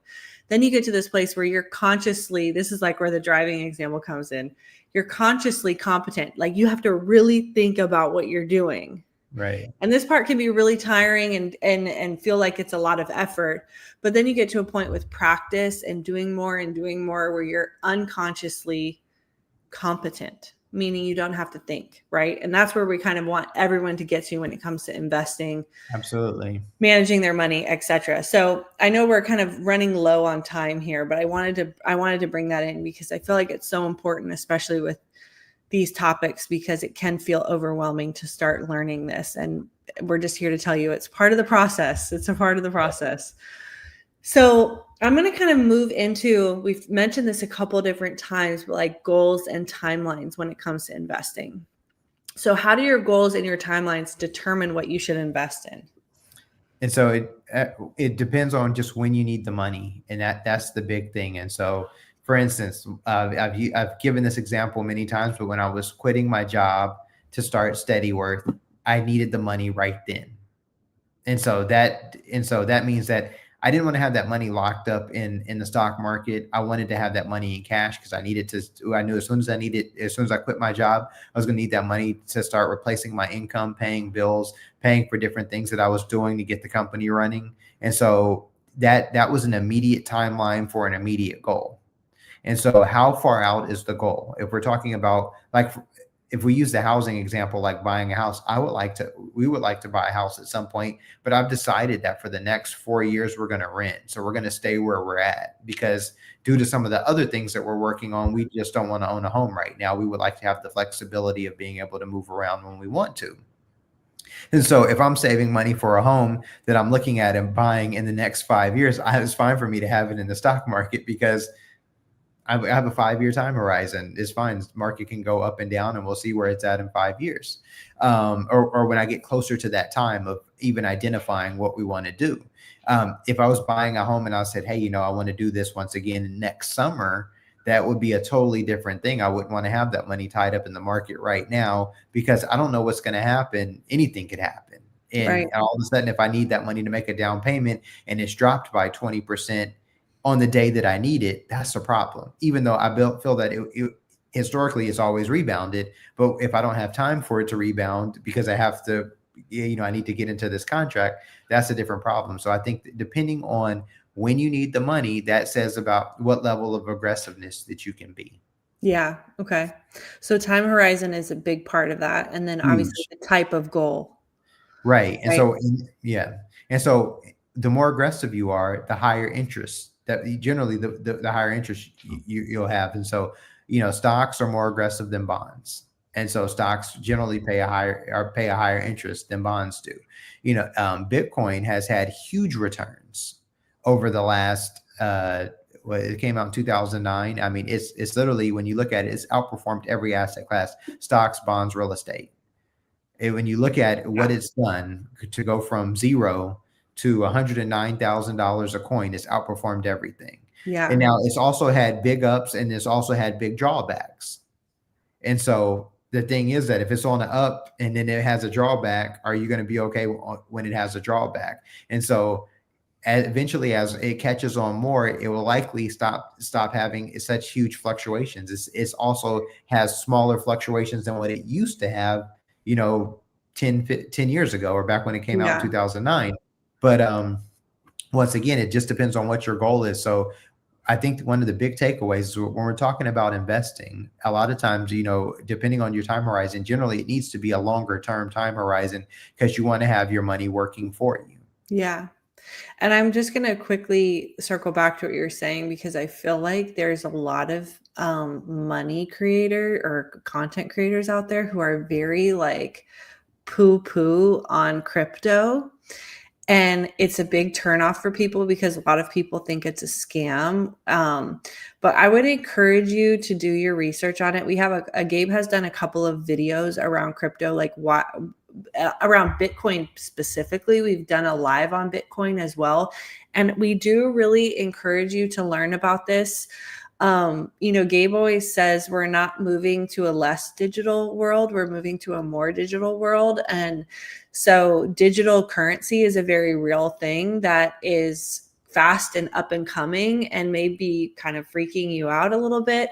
Then you get to this place where you're consciously, this is like where the driving example comes in. You're consciously competent. Like you have to really think about what you're doing. Right. And this part can be really tiring and feel like it's a lot of effort. But then you get to a point with practice and doing more where you're unconsciously competent, meaning you don't have to think, right? And that's where we kind of want everyone to get to when it comes to investing, Absolutely, managing their money, etc. So I know we're kind of running low on time here, but I wanted to bring that in because I feel like it's so important, especially with these topics, because it can feel overwhelming to start learning this. And we're just here to tell you it's part of the process. It's a part of the process. So I'm going to kind of move into, we've mentioned this a couple of different times, but like goals and timelines when it comes to investing. So how do your goals and your timelines determine what you should invest in? And so it depends on just when you need the money, and that's the big thing. And so, for instance, I've given this example many times, but when I was quitting my job to start Steadyworth, I needed the money right then. And so that means that I didn't want to have that money locked up in the stock market. I wanted to have that money in cash because I needed to. I knew as soon as I quit my job, I was going to need that money to start replacing my income, paying bills, paying for different things that I was doing to get the company running. And so that was an immediate timeline for an immediate goal. And so how far out is the goal? If we're talking about, like, if we use the housing example, like buying a house, we would like to buy a house at some point, but I've decided that for the next 4 years, we're going to rent. So we're going to stay where we're at because due to some of the other things that we're working on, we just don't want to own a home right now. We would like to have the flexibility of being able to move around when we want to. And so if I'm saving money for a home that I'm looking at and buying in the next 5 years, it's fine for me to have it in the stock market because I have a 5-year time horizon. It's fine. The market can go up and down and we'll see where it's at in 5 years. Or when I get closer to that time of even identifying what we want to do. If I was buying a home and I said, hey, I want to do this once again next summer, that would be a totally different thing. I wouldn't want to have that money tied up in the market right now because I don't know what's going to happen. Anything could happen. And all of a sudden, if I need that money to make a down payment and it's dropped by 20%, on the day that I need it, that's a problem. Even though I feel that it historically it's always rebounded, but if I don't have time for it to rebound because I have to, I need to get into this contract, that's a different problem. So I think that depending on when you need the money, that says about what level of aggressiveness that you can be. Yeah. Okay. So time horizon is a big part of that. And then obviously the type of goal. Right. And so, yeah. And so the more aggressive you are, the higher interest that generally the higher interest you'll have. And so, stocks are more aggressive than bonds. And so stocks generally pay a higher interest than bonds do. Bitcoin has had huge returns over the last, it came out in 2009. I mean, it's literally, when you look at it, it's outperformed every asset class: stocks, bonds, real estate. And when you look at what it's done to go from zero to $109,000 a coin, it's outperformed everything. Yeah. And now it's also had big ups and it's also had big drawbacks. And so the thing is that if it's on the up and then it has a drawback, are you going to be okay when it has a drawback? And so eventually, as it catches on more, it will likely stop having such huge fluctuations. It's also has smaller fluctuations than what it used to have, 10 years ago, or back when it came out in 2009. But once again, it just depends on what your goal is. So I think one of the big takeaways is when we're talking about investing, a lot of times, depending on your time horizon, generally it needs to be a longer term time horizon because you want to have your money working for you. Yeah. And I'm just going to quickly circle back to what you're saying, because I feel like there's a lot of money creator or content creators out there who are very like poo on crypto. And it's a big turnoff for people because a lot of people think it's a scam. But I would encourage you to do your research on it. We have Gabe has done a couple of videos around crypto, like what around Bitcoin specifically. We've done a live on Bitcoin as well. And we do really encourage you to learn about this. Gabe always says we're not moving to a less digital world. We're moving to a more digital world. And so digital currency is a very real thing that is fast and up and coming and may be kind of freaking you out a little bit.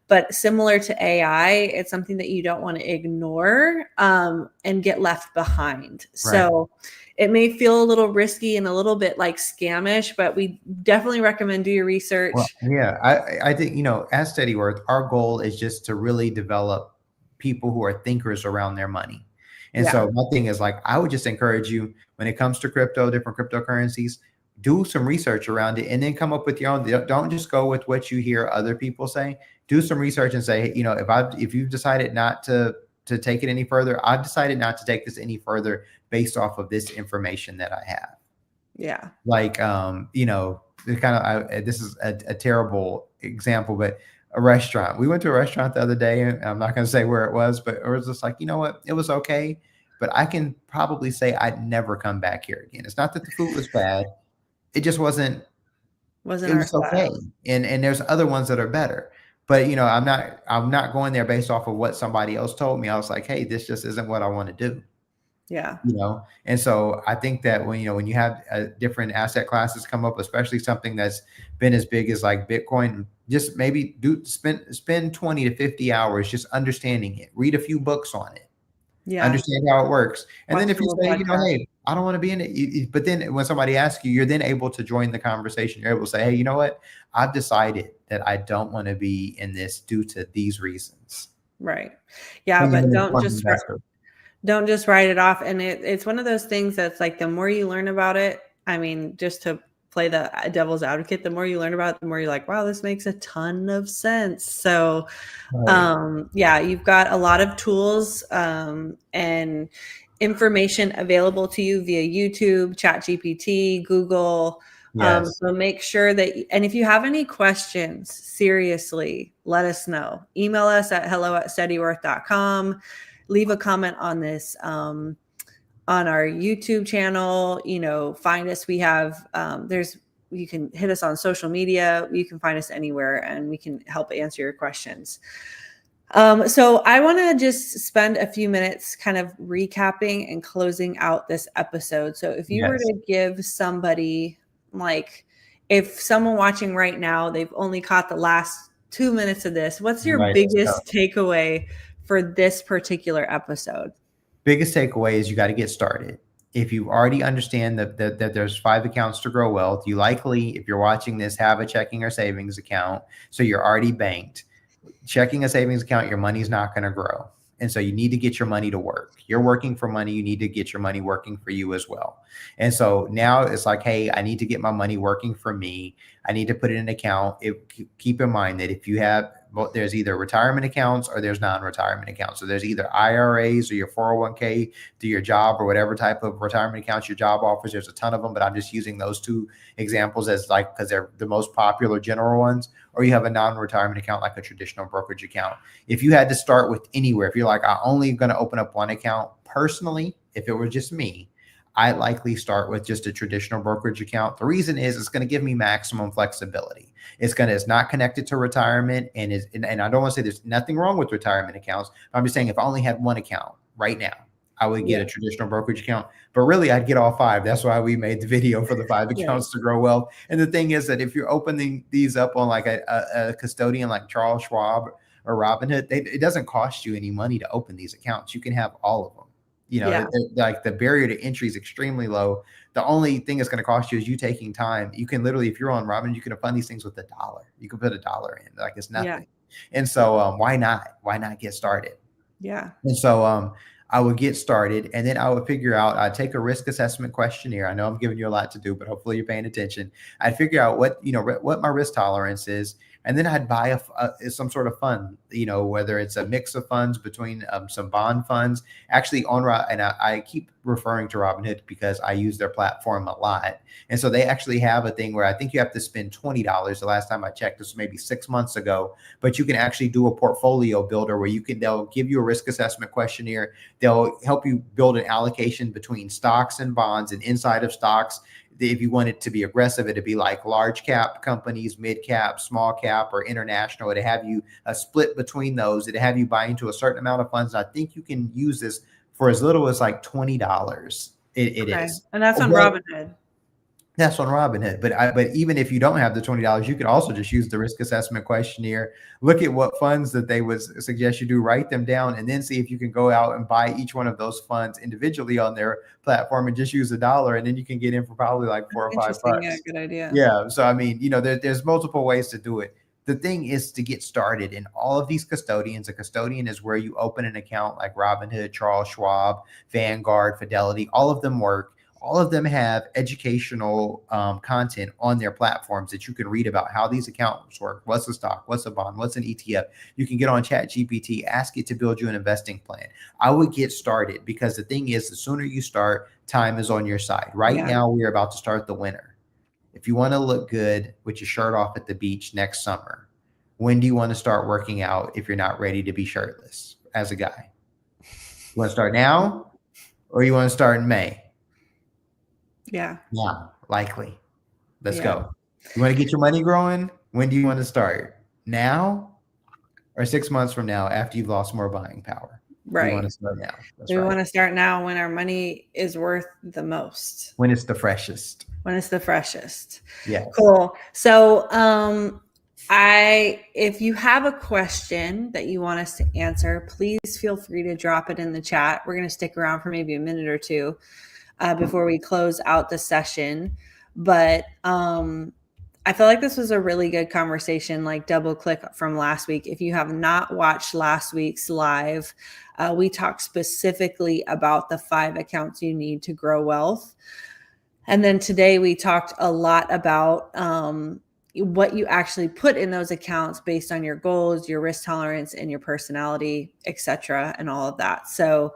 But similar to AI, it's something that you don't want to ignore and get left behind. Right. So it may feel a little risky and a little bit like scamish, but we definitely recommend do your research. Well, yeah, I think, at Steady Worth, our goal is just to really develop people who are thinkers around their money. And so my thing is, like, I would just encourage you, when it comes to crypto, different cryptocurrencies, do some research around it and then come up with your own. Don't just go with what you hear other people say. Do some research and say, if you've decided not to take it any further, I've decided not to take this any further based off of this information that I have. Yeah. Like, this is a terrible example, but a restaurant. We went to a restaurant the other day, and I'm not going to say where it was, but it was just like, you know what? It was okay, but I can probably say I'd never come back here again. It's not that the food was bad. It just wasn't it was okay. And there's other ones that are better. But, I'm not going there based off of what somebody else told me. I was like, hey, this just isn't what I want to do. Yeah. And so I think that when you have different asset classes come up, especially something that's been as big as like Bitcoin, just maybe spend 20 to 50 hours just understanding it, read a few books on it, Yeah. understand how it works. And then Watch if some you more say, podcasts. hey, I don't want to be in it, but then when somebody asks you, you're then able to join the conversation. You're able to say, hey, you know what, I've decided that I don't want to be in this due to these reasons. Right. Yeah, And you're but an informed investor. don't just write it off. And it's one of those things that's like, the more you learn about it, I mean, just to play the devil's advocate, the more you learn about it, the more you're like, wow, this makes a ton of sense. So Right. yeah, you've got a lot of tools and information available to you via YouTube, ChatGPT, Google. Yes. So make sure that, and if you have any questions, seriously, let us know. Email us at hello@steadyworth.com. Leave a comment on this on our YouTube channel. Find us. We have you can hit us on social media. You can find us anywhere, and we can help answer your questions. So I want to just spend a few minutes kind of recapping and closing out this episode. So if you were Yes. to give somebody, like, if someone watching right now, they've only caught the last 2 minutes of this, what's your Right. biggest takeaway for this particular episode? Biggest takeaway is you got to get started. If you already understand that there's 5 accounts to grow wealth, you likely, if you're watching this, have a checking or savings account. So you're already banked. Checking a savings account, your money's not going to grow. And so you need to get your money to work. You're working for money. You need to get your money working for you as well. And so now it's like, hey, I need to get my money working for me. I need to put it in an account. Keep in mind that if you have, there's either retirement accounts or there's non-retirement accounts. So there's either IRAs or your 401k through your job or whatever type of retirement accounts your job offers. There's a ton of them, but I'm just using those 2 examples as like, because they're the most popular general ones. Or you have a non-retirement account like a traditional brokerage account. If you had to start with anywhere, if you're like, I'm only going to open up one account, personally, if it were just me, I'd likely start with just a traditional brokerage account. The reason is it's going to give me maximum flexibility. It's not connected to retirement, and I don't want to say there's nothing wrong with retirement accounts. But I'm just saying if I only had one account right now, I would get a traditional brokerage account, but really I'd get all 5. That's why we made the video for the 5 accounts to grow wealth. And the thing is that if you're opening these up on like a custodian like Charles Schwab or Robinhood, it doesn't cost you any money to open these accounts. You can have all of them. Like the barrier to entry is extremely low. The only thing that's going to cost you is you taking time. You can literally, if you're on Robinhood, you can fund these things with $1. You can put $1 in, like it's nothing. Yeah. And so why not get started? Yeah. And so I would get started, and then I would figure out, I'd take a risk assessment questionnaire. I know I'm giving you a lot to do, but hopefully you're paying attention. I'd figure out what my risk tolerance is. And then I'd buy some sort of fund, whether it's a mix of funds between some bond funds. Actually, and I keep referring to Robinhood because I use their platform a lot. And so they actually have a thing where I think you have to spend $20. The last time I checked, this was maybe 6 months ago, but you can actually do a portfolio builder where they'll give you a risk assessment questionnaire. They'll help you build an allocation between stocks and bonds, and inside of stocks, if you want it to be aggressive, it'd be like large cap companies, mid cap, small cap, or international. It'd have you a split between those. It'd have you buy into a certain amount of funds. And I think you can use this for as little as like $20. It is. And that's on Robinhood. That's on Robinhood. But even if you don't have the $20, you could also just use the risk assessment questionnaire, look at what funds that they would suggest you do, write them down, and then see if you can go out and buy each one of those funds individually on their platform and just use $1. And then you can get in for probably like $4 or $5. Yeah, good idea. Yeah. So, I mean, there's multiple ways to do it. The thing is to get started in all of these custodians. A custodian is where you open an account like Robinhood, Charles Schwab, Vanguard, Fidelity. All of them work. All of them have educational content on their platforms that you can read about how these accounts work. What's a stock? What's a bond? What's an ETF? You can get on ChatGPT, ask it to build you an investing plan. I would get started because the thing is, the sooner you start, time is on your side. Right now, we are about to start the winter. If you want to look good with your shirt off at the beach next summer, when do you want to start working out if you're not ready to be shirtless as a guy? You want to start now, or you want to start in May? Yeah, likely. Let's go. You want to get your money growing? When do you want to start? Now or 6 months from now after you've lost more buying power? Right. We want to start now. That's we right. want to start now when our money is worth the most. When it's the freshest. When it's the freshest. Yes. Cool. So if you have a question that you want us to answer, please feel free to drop it in the chat. We're going to stick around for maybe a minute or two before we close out the session. But I feel like this was a really good conversation, like double click from last week. If you have not watched last week's live, we talked specifically about the 5 accounts you need to grow wealth. And then today we talked a lot about what you actually put in those accounts based on your goals, your risk tolerance, and your personality, etc., and all of that. So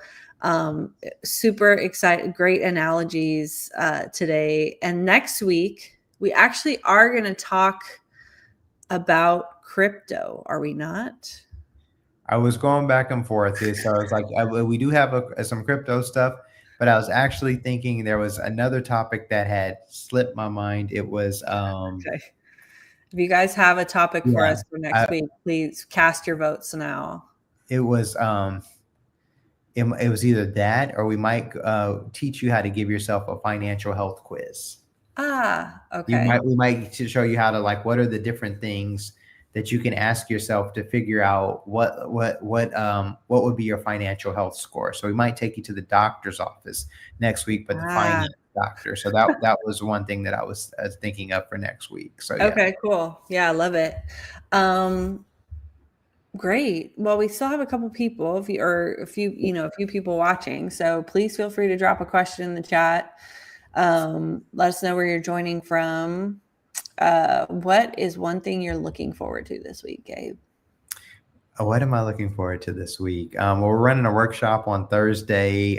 super excited, great analogies today. And next week, we actually are going to talk about crypto, are we not? I was going back and forth. So I was like, we do have some crypto stuff, but I was actually thinking there was another topic that had slipped my mind. It was okay. If you guys have a topic for us for next week, please cast your votes now. It was it was either that or we might teach you how to give yourself a financial health quiz. Okay. We might show you how to, like, what are the different things that you can ask yourself to figure out what would be your financial health score. So we might take you to the doctor's office next week, but the finance doctor. So that was one thing that I was thinking of for next week. So yeah. Okay, cool. Yeah, I love it. Great. Well, we still have a couple people, a few people watching. So please feel free to drop a question in the chat. Let us know where you're joining from. What is one thing you're looking forward to this week, Gabe? What am I looking forward to this week? Well, we're running a workshop on Thursday.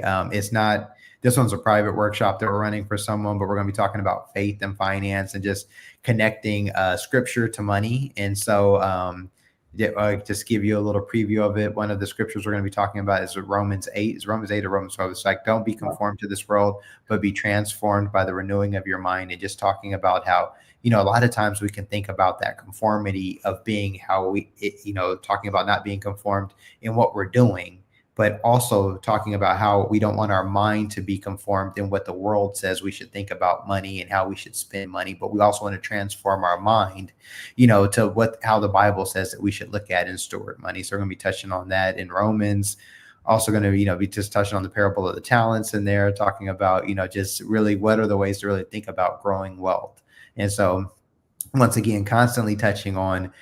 This one's a private workshop that we're running for someone, but we're going to be talking about faith and finance and just connecting scripture to money. And so just give you a little preview of it. One of the scriptures we're going to be talking about is Romans 8. Is Romans 8 or Romans 12? It's like, don't be conformed to this world, but be transformed by the renewing of your mind. And just talking about how, a lot of times we can think about that conformity of being talking about not being conformed in what we're doing, but also talking about how we don't want our mind to be conformed in what the world says we should think about money and how we should spend money. But we also want to transform our mind, to how the Bible says that we should look at and steward money. So we're going to be touching on that in Romans. Also going to, be just touching on the parable of the talents in there, talking about, just really what are the ways to really think about growing wealth. And so once again, constantly touching on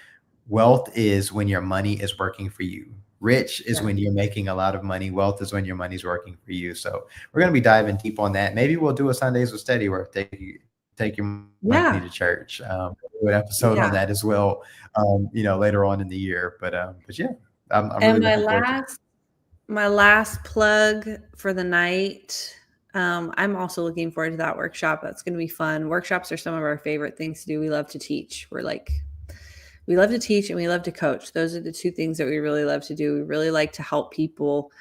wealth is when your money is working for you. Rich is when you're making a lot of money. Wealth is when your money's working for you. So we're going to be diving deep on that. Maybe we'll do a Sundays with Steady where take your money to church. Do an episode on that as well, later on in the year. But yeah, I'm really looking forward to it. My last plug for the night. I'm also looking forward to that workshop. That's going to be fun. Workshops are some of our favorite things to do. We love to teach. We love to teach and we love to coach. Those are the 2 things that we really love to do. We really like to help people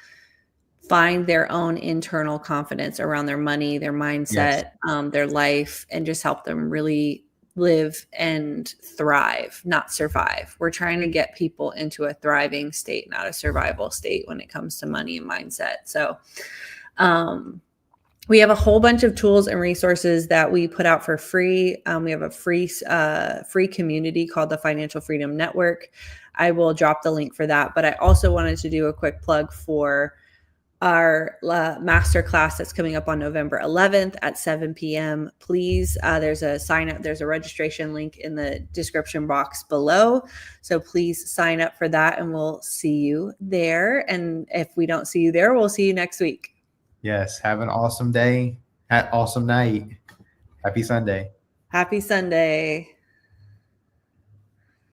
find their own internal confidence around their money, their mindset, their life, and just help them really live and thrive, not survive. We're trying to get people into a thriving state, not a survival state when it comes to money and mindset. So, we have a whole bunch of tools and resources that we put out for free. We have a free community called the Financial Freedom Network. I will drop the link for that. But I also wanted to do a quick plug for our masterclass that's coming up on November 11th at 7 p.m. Please, there's a registration link in the description box below. So please sign up for that and we'll see you there. And if we don't see you there, we'll see you next week. Yes. Have an awesome day. Awesome night. Happy Sunday. Happy Sunday.